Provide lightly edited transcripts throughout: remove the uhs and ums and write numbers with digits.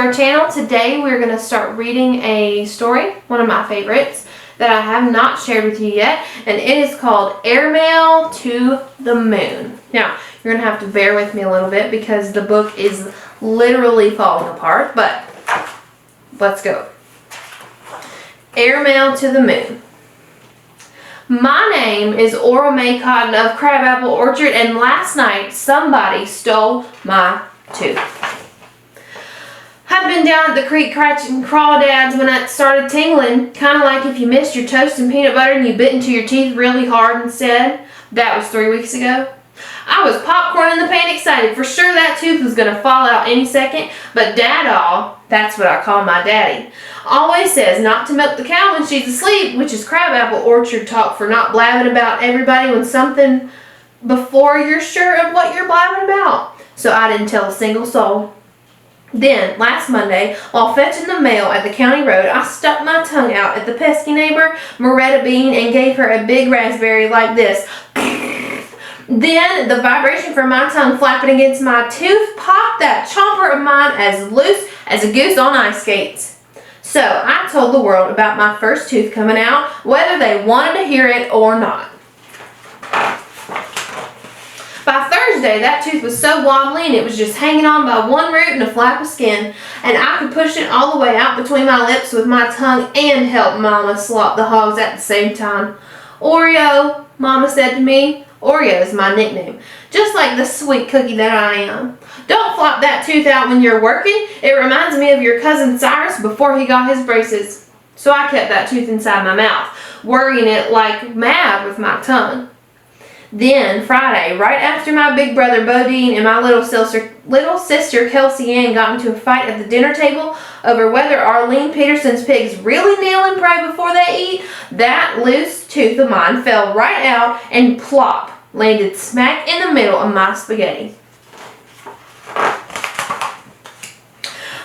our channel. Today we're going to start reading a story, one of my favorites, that I have not shared with you yet, and it is called Airmail to the Moon. Now, you're going to have to bear with me a little bit because the book is literally falling apart, but let's go. Airmail to the Moon. My name is Oral May Cotton of Crabapple Orchard, and last night somebody stole my tooth. I've been down at the creek catching crawdads when it started tingling, kind of like if you missed your toast and peanut butter and you bit into your teeth really hard instead. That was 3 weeks ago. I was popcorn in the pan excited. For sure that tooth was going to fall out any second, but Dad-All, that's what I call my daddy, always says not to milk the cow when she's asleep, which is Crabapple Orchard talk for not blabbing about everybody when something before you're sure of what you're blabbing about. So I didn't tell a single soul. Then, last Monday, while fetching the mail at the county road, I stuck my tongue out at the pesky neighbor, Moretta Bean, and gave her a big raspberry like this. Then, the vibration from my tongue flapping against my tooth popped that chomper of mine as loose as a goose on ice skates. So, I told the world about my first tooth coming out, whether they wanted to hear it or not. By Thursday, that tooth was so wobbly and it was just hanging on by one root and a flap of skin, and I could push it all the way out between my lips with my tongue and help Mama slop the hogs at the same time. Oreo, Mama said to me. Oreo is my nickname, just like the sweet cookie that I am. Don't flop that tooth out when you're working. It reminds me of your cousin Cyrus before he got his braces. So I kept that tooth inside my mouth, worrying it like mad with my tongue. Then, Friday, right after my big brother Bodine and my little sister Kelsey Ann got into a fight at the dinner table over whether Arlene Peterson's pigs really kneel and pray before they eat, that loose tooth of mine fell right out and plop, landed smack in the middle of my spaghetti.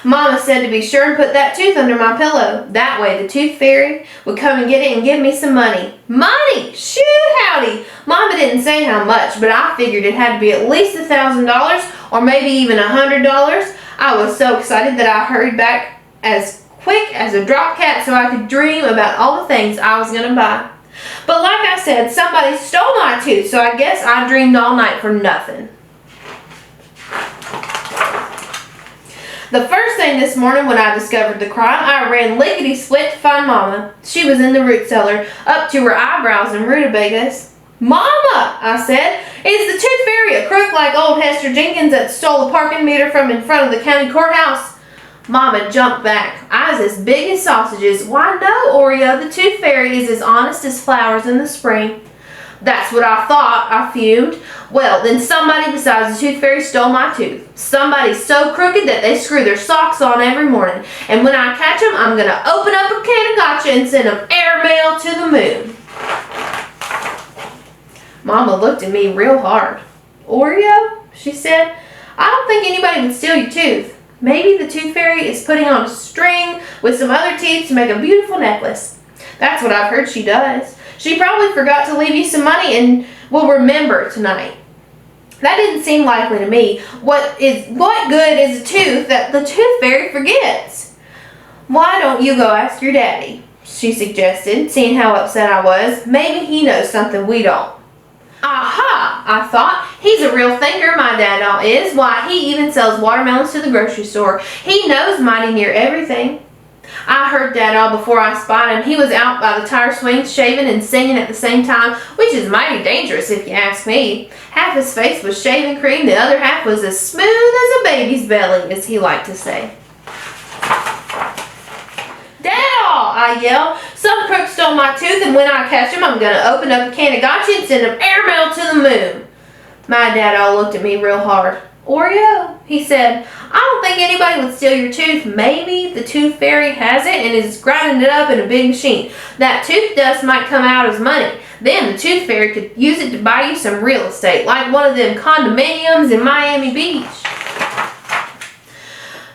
Mama said to be sure and put that tooth under my pillow. That way the tooth fairy would come and get it and give me some money. Money! Shoot howdy! Mama didn't say how much, but I figured it had to be at least $1,000 or maybe even $100. I was so excited that I hurried back as quick as a drop cat so I could dream about all the things I was going to buy. But like I said, somebody stole my tooth, so I guess I dreamed all night for nothing. The first thing this morning when I discovered the crime, I ran lickety-split to find Mama. She was in the root cellar, up to her eyebrows in rutabagas. Mama, I said, is the tooth fairy a crook like old Hester Jenkins that stole a parking meter from in front of the county courthouse? Mama jumped back, eyes as big as sausages. Why no, Oreo, the tooth fairy is as honest as flowers in the spring. That's what I thought, I fumed. Well, then somebody besides the tooth fairy stole my tooth. Somebody so crooked that they screw their socks on every morning. And when I catch them, I'm going to open up a can of gotcha and send them airmail to the moon. Mama looked at me real hard. Oreo, she said, I don't think anybody would steal your tooth. Maybe the tooth fairy is putting on a string with some other teeth to make a beautiful necklace. That's what I've heard she does. She probably forgot to leave you some money and will remember tonight. That didn't seem likely to me. What good is a tooth that the tooth fairy forgets? Why don't you go ask your daddy? She suggested, seeing how upset I was. Maybe he knows something we don't. Aha! I thought. He's a real thinker, my dad is. Why, he even sells watermelons to the grocery store. He knows mighty near everything. I heard Dad-All before I spotted him. He was out by the tire swings, shaving and singing at the same time, which is mighty dangerous if you ask me. Half his face was shaving cream, the other half was as smooth as a baby's belly, as he liked to say. Dad-All, I yelled. Some crook stole my tooth, and when I catch him, I'm going to open up a can of gotcha and send him airmail to the moon. My Dad-All looked at me real hard. Oreo, he said, I don't think anybody would steal your tooth. Maybe the tooth fairy has it and is grinding it up in a big machine. That tooth dust might come out as money. Then the tooth fairy could use it to buy you some real estate, like one of them condominiums in Miami Beach.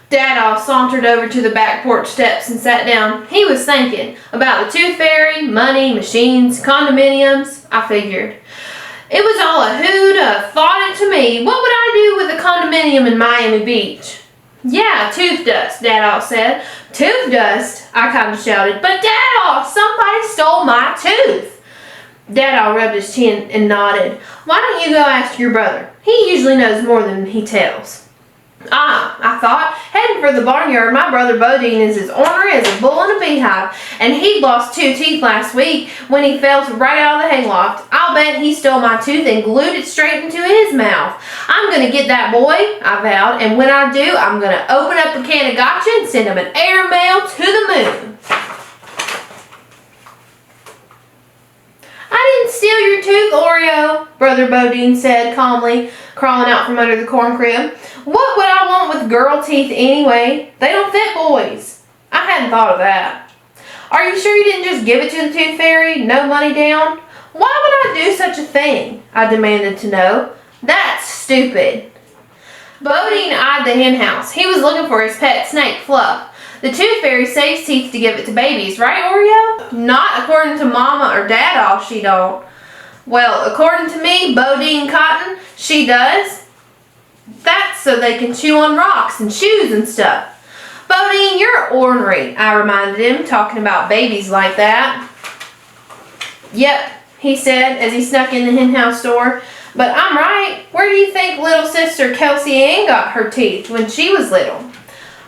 Dad-All sauntered over to the back porch steps and sat down. He was thinking about the tooth fairy, money, machines, condominiums, I figured. It was all a who'd have thought it to me. What would I do with a condominium in Miami Beach? Yeah, tooth dust, Dad said. Tooth dust? I kind of shouted. But Dad, somebody stole my tooth. Dad rubbed his chin and nodded. Why don't you go ask your brother? He usually knows more than he tells. I thought, heading for the barnyard, my brother Bodine is as ornery as a bull in a beehive, and he lost 2 teeth last week when he fell right out of the hayloft. I'll bet he stole my tooth and glued it straight into his mouth. I'm going to get that boy, I vowed, and when I do, I'm going to open up a can of gotcha and send him an airmail to the moon. I didn't steal your tooth, Oreo, Brother Bodine said calmly, crawling out from under the corn crib. What would I want with girl teeth anyway? They don't fit boys. I hadn't thought of that. Are you sure you didn't just give it to the tooth fairy? No money down? Why would I do such a thing? I demanded to know. That's stupid. Bodine eyed the hen house. He was looking for his pet snake, Fluff. The tooth fairy saves teeth to give it to babies, right, Oreo? Not according to Mama or Dada, she don't. Well, according to me, Bodine Cotton, she does. That's so they can chew on rocks and shoes and stuff. Bodine, you're ornery, I reminded him, talking about babies like that. Yep, he said as he snuck in the hen house door. But I'm right. Where do you think little sister Kelsey Ann got her teeth when she was little?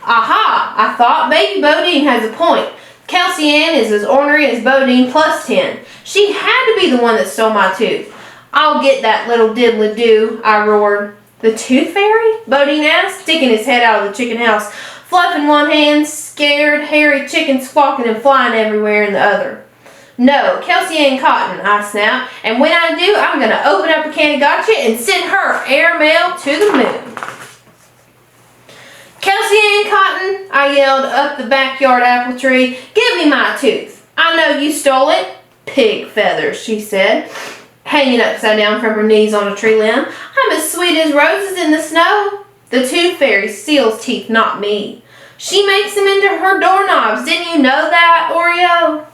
Aha, I thought, baby Bodine has a point. Kelsey Ann is as ornery as Bodine plus 10. She had to be the one that stole my tooth. I'll get that little diddly-do, I roared. The tooth fairy? Bodine asked, sticking his head out of the chicken house, Fluff in one hand, scared, hairy chicken squawking and flying everywhere in the other. No, Kelsey Ann Cotton, I snapped, and when I do, I'm going to open up a can of gotcha and send her airmail to the moon. Kelsey Ann Cotton, I yelled up the backyard apple tree, give me my tooth. I know you stole it. Pig feathers, she said, hanging upside down from her knees on a tree limb. I'm as sweet as roses in the snow. The tooth fairy steals teeth, not me. She makes them into her doorknobs. Didn't you know that, Oreo?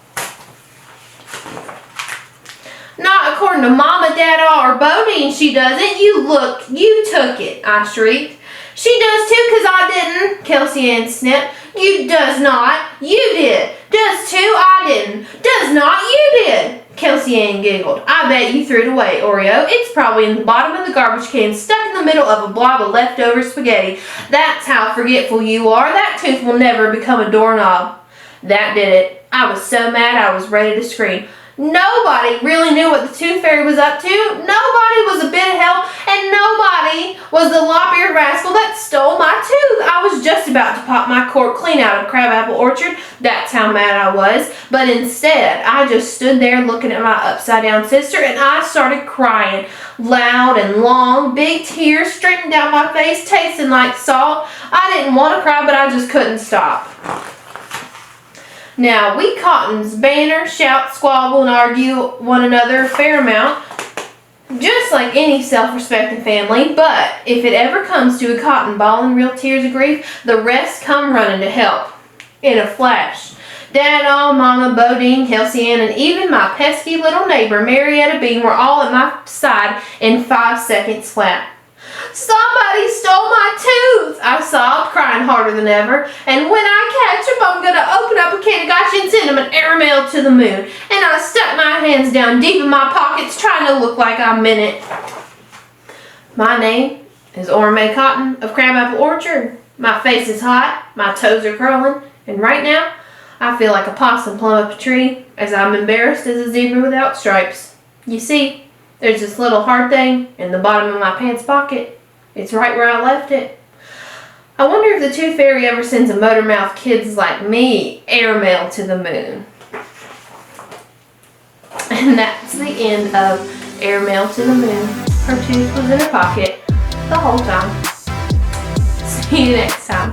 Not according to Mama, Dada, or Bodine, she doesn't. You took it, I shrieked. She does too, 'cause I didn't, Kelsey Ann snipped. You does not. You did. Does too, I didn't. Does not, you did. Kelsey Ann giggled. I bet you threw it away, Oreo. It's probably in the bottom of the garbage can, stuck in the middle of a blob of leftover spaghetti. That's how forgetful you are. That tooth will never become a doorknob. That did it. I was so mad I was ready to scream. Nobody really knew what the tooth fairy was up to. Nobody was a bit of help, and nobody was the lop-eared rascal that stole my tooth. I was just about to pop my cork clean out of Crabapple Orchard. That's how mad I was. But instead, I just stood there looking at my upside-down sister, and I started crying. Loud and long, big tears streaming down my face, tasting like salt. I didn't want to cry, but I just couldn't stop. Now, we Cottons banter, shout, squabble, and argue one another a fair amount, just like any self-respecting family, but if it ever comes to a Cotton bawling real tears of grief, the rest come running to help. In a flash. Dada, Mama, Bodine, Kelsey Ann, and even my pesky little neighbor, Marietta Bean, were all at my side in 5 seconds flat. Somebody stole my tooth, I sobbed, crying harder than ever. And when I catch him, I'm going to open up a can of gotcha and send him an airmail to the moon. And I stuck my hands down deep in my pockets, trying to look like I meant it. My name is Airmail Cotton of Crabapple Orchard. My face is hot, my toes are curling, and right now, I feel like a possum plumb up a tree, as I'm embarrassed as a zebra without stripes. You see, there's this little hard thing in the bottom of my pants pocket. It's right where I left it. I wonder if the tooth fairy ever sends a motor mouth kids like me airmail to the moon. And that's the end of Airmail to the Moon. Her tooth was in her pocket the whole time. See you next time.